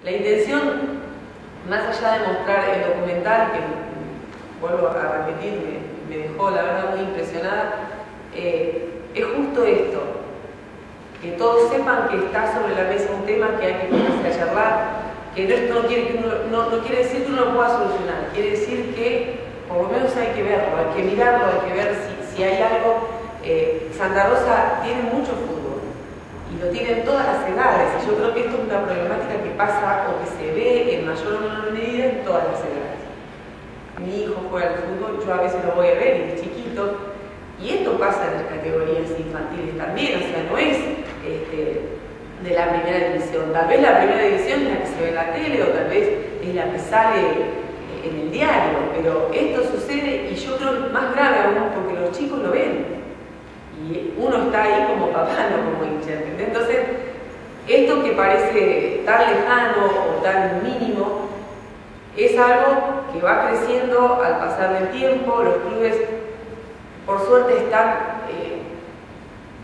La intención, más allá de mostrar el documental, que vuelvo a repetir, me dejó la verdad muy impresionada, es justo esto, que todos sepan que está sobre la mesa un tema que hay que ponerse a charlar, que esto no quiere decir que uno lo pueda solucionar, quiere decir que por lo menos hay que verlo, hay que mirarlo, hay que ver si hay algo. Santa Rosa tiene mucho fútbol y lo tienen todas las edades, y yo creo que esto es una problemática que pasa o que se ve en mayor o menor medida en todas las edades. Mi hijo juega al fútbol, yo a veces lo voy a ver y es chiquito, y esto pasa en las categorías infantiles también, o sea, no es de la primera división. Tal vez la primera división es la que se ve en la tele, o tal vez es la que sale en el diario, pero esto sucede, y yo creo que es más grave aún porque los chicos lo ven. Y uno está ahí como papá, no como hincha, ¿entendés? Entonces, esto que parece tan lejano o tan mínimo, es algo que va creciendo al pasar del tiempo. Los clubes, por suerte, están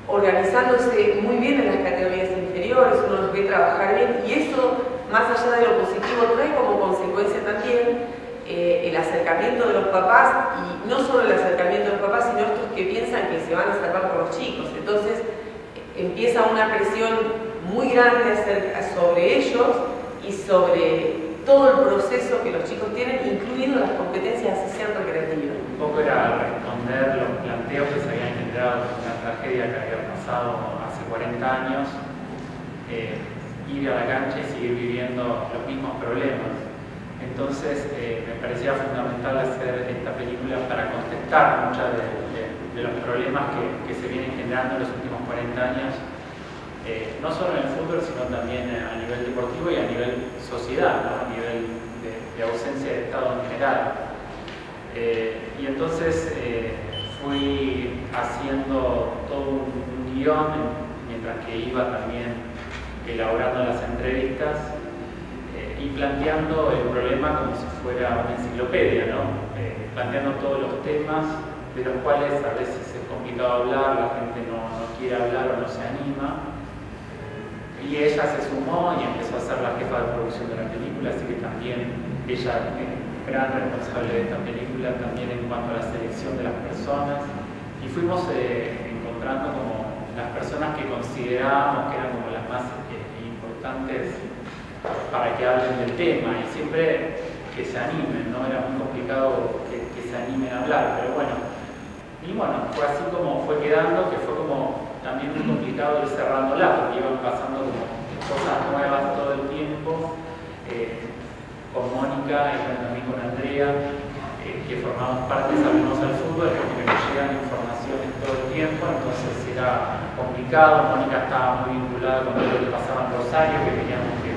organizándose muy bien en las categorías inferiores, uno los ve trabajar bien, y eso, más allá de lo positivo, trae como consecuencia también el acercamiento de los papás, y no solo el acercamiento de los papás, sino estos que piensan que se van a salvar por los chicos. Entonces empieza una presión muy grande sobre ellos y sobre todo el proceso que los chicos tienen, incluyendo las competencias así sean recreativas. Un poco era responder los planteos que se habían generado con la tragedia que había pasado hace 40 años, ir a la cancha y seguir viviendo los mismos problemas. Entonces me parecía fundamental hacer esta película para contestar muchos de los problemas que se vienen generando en los últimos 40 años, no solo en el fútbol, sino también a nivel deportivo y a nivel sociedad, ¿no? A nivel de ausencia de Estado en general. Y entonces fui haciendo todo un guión mientras que iba también elaborando las entrevistas y planteando el problema como si fuera una enciclopedia, ¿no? Planteando todos los temas de los cuales a veces es complicado hablar, la gente no quiere hablar o no se anima. Y ella se sumó y empezó a ser la jefa de producción de la película, así que también ella es gran responsable de esta película, también en cuanto a la selección de las personas. Y fuimos encontrando como las personas que considerábamos que eran como las más importantes para que hablen del tema, y siempre que se animen, ¿no? Era muy complicado que se animen a hablar, pero bueno. Y bueno, fue así como fue quedando, que fue como también muy complicado ir cerrándola, porque iban pasando como cosas nuevas todo el tiempo, con Mónica y también con Andrea, que formamos parte de Salvemos al Fútbol, porque nos llegan informaciones todo el tiempo, entonces era complicado. Mónica estaba muy vinculada con todo lo que pasaba en Rosario, que queríamos que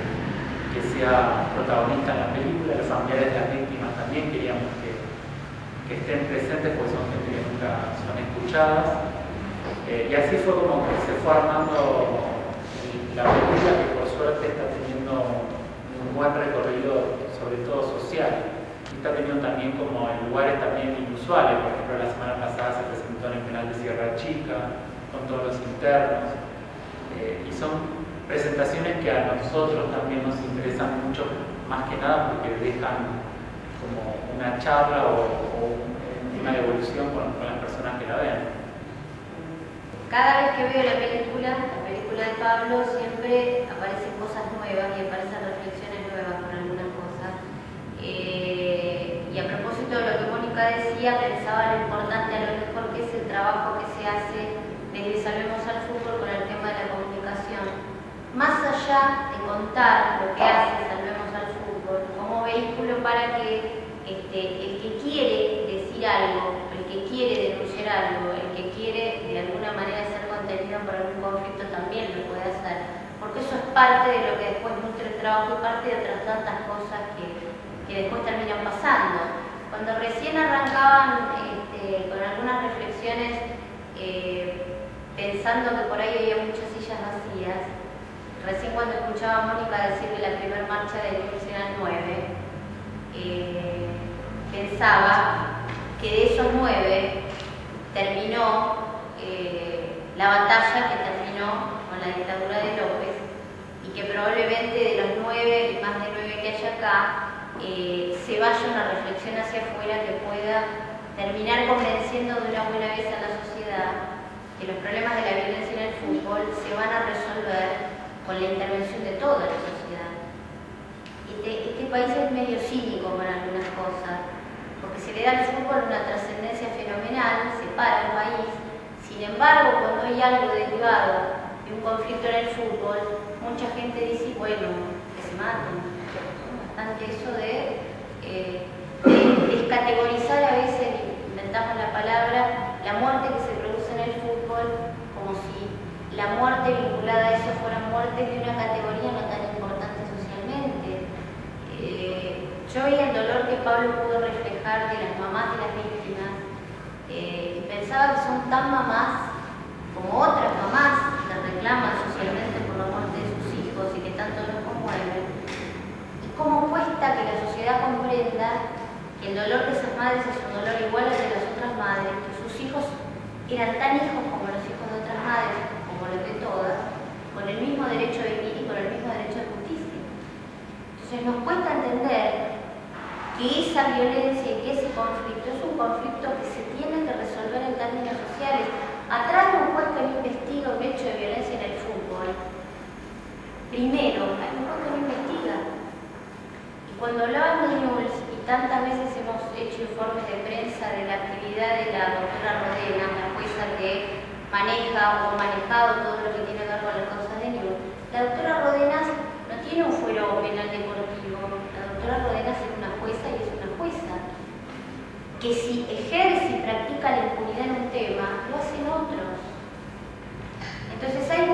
sea protagonista en la película. Los familiares de las víctimas también queríamos que estén presentes, porque son gente que nunca son escuchadas. Y así fue como que se fue armando la película, que por suerte está teniendo un buen recorrido, sobre todo social. Y está teniendo también como en lugares también inusuales. Por ejemplo, la semana pasada se presentó en el penal de Sierra Chica, con todos los internos. Y son presentaciones que a nosotros también nos interesan mucho, más que nada porque dejan como una charla o una evolución con las personas que la ven. Cada vez que veo la película de Pablo, siempre aparecen cosas nuevas y aparecen reflexiones nuevas con algunas cosas. Y a propósito de lo que Mónica decía, pensaba lo importante a lo mejor que es el trabajo que se hace desde Salvemos al Fútbol con el tema de la comunicación. Más allá de contar lo que hace Salvemos al Fútbol como vehículo para que el que quiere decir algo, el que quiere denunciar algo, el que quiere de alguna manera ser contenido por algún conflicto también lo puede hacer, porque eso es parte de lo que después nutre el trabajo y parte de otras tantas cosas que después terminan pasando. Cuando recién arrancaban con algunas reflexiones, pensando que por ahí había muchas sillas vacías, recién cuando escuchaba a Mónica decir que la primera marcha de Luis eran 9, pensaba que de esos 9 terminó la batalla que terminó con la dictadura de López, y que probablemente de los 9 y más acá se vaya una reflexión hacia afuera que pueda terminar convenciendo de una buena vez a la sociedad que los problemas de la violencia en el fútbol se van a resolver con la intervención de toda la sociedad. Este país es medio cínico con algunas cosas, porque se le da al fútbol una trascendencia fenomenal, separa al país. Sin embargo, cuando hay algo derivado de un conflicto en el fútbol, mucha gente dice, bueno, que se maten. Bastante eso de descategorizar a veces, inventamos la palabra, la muerte que se produce en el fútbol, como si la muerte vinculada a eso fuera muerte de una categoría no tan importante socialmente. Yo vi el dolor que Pablo pudo reflejar de las mamás de las víctimas y pensaba que son tan mamás como otras mamás que reclaman socialmente por la muerte de sus hijos y que tanto nos conmueven. Y cómo cuesta que la sociedad comprenda que el dolor de esas madres es un dolor igual al de las otras madres, que sus hijos eran tan hijos como los hijos de otras madres, como los de todas, con el mismo derecho a vivir y con el mismo derecho a justicia. Entonces nos cuesta entender que esa violencia y que ese conflicto es un conflicto que se tiene que resolver en términos sociales. Atrás de un juez que no investiga un hecho de violencia en el fútbol, primero hay un juez que no investiga. Y cuando hablaban de Newell's, y tantas veces hemos hecho informes de prensa de la actividad de la doctora Rodenas, la jueza que maneja o manejado todo lo que tiene que ver con las causas de Newell's, la doctora Rodenas no tiene un fuero penal deportivo. La doctora Rodenas es una jueza y es una jueza que si ejerce y practica la impunidad en un tema, lo hacen otros. Entonces hay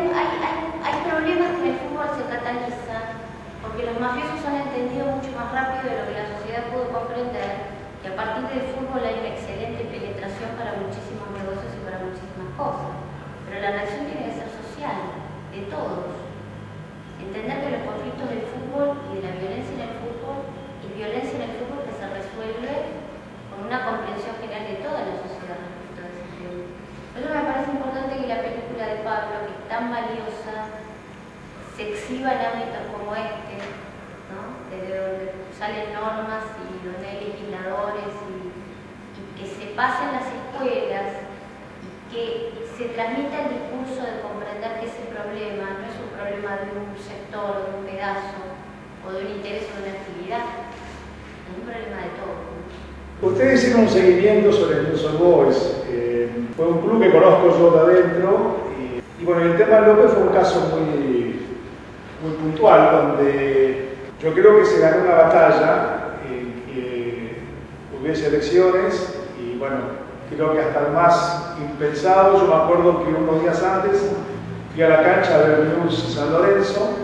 problemas que en el fútbol se catalizan porque los mafiosos han entendido mucho más rápido de lo que la sociedad pudo comprender, que a partir del fútbol hay una excelente penetración para muchísimos negocios y para muchísimas cosas. Pero la reacción tiene que ser social, de todos. Entender que los conflictos del fútbol y de la violencia en el fútbol y violencia en el fútbol que se resuelve con una comprensión general de toda la sociedad respecto a ese tema. Por eso me parece importante que la película de Pablo, que es tan valiosa, se exhiba en ámbitos como este, ¿no? Desde donde salen normas y donde hay legisladores y que se pasen las escuelas y que se transmita el discurso de comprender que ese problema no es un problema de un sector, de un pedazo o de un interés o de una actividad, es un problema de todo. Ustedes hicieron un seguimiento sobre el News Old Boys. Fue un club que conozco yo de adentro y bueno, el tema de López fue un caso muy puntual donde yo creo que se ganó una batalla en que hubiese elecciones y bueno, creo que hasta el más impensado. Yo me acuerdo que unos días antes fui a la cancha de News San Lorenzo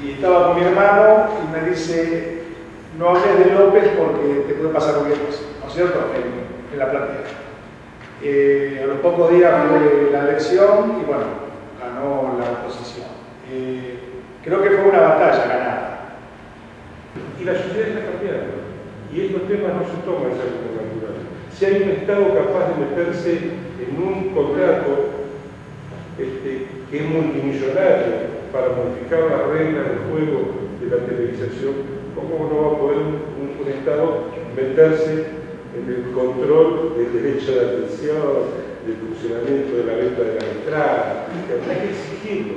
y estaba con mi hermano y me dice: no hables de López porque te puede pasar cualquier cosa, ¿no es cierto? En la platea. A los pocos días fue la elección y bueno, ganó la oposición. Creo que fue una batalla ganada. Y la sociedad está cambiando y estos temas no se toman ya como naturales. Si hay un Estado capaz de meterse en un contrato que es multimillonario para modificar las reglas del juego de la televisación, ¿cómo no va a poder un Estado meterse en el control del derecho de atención, del funcionamiento de la venta de la entrada? Que hay que exigirlo.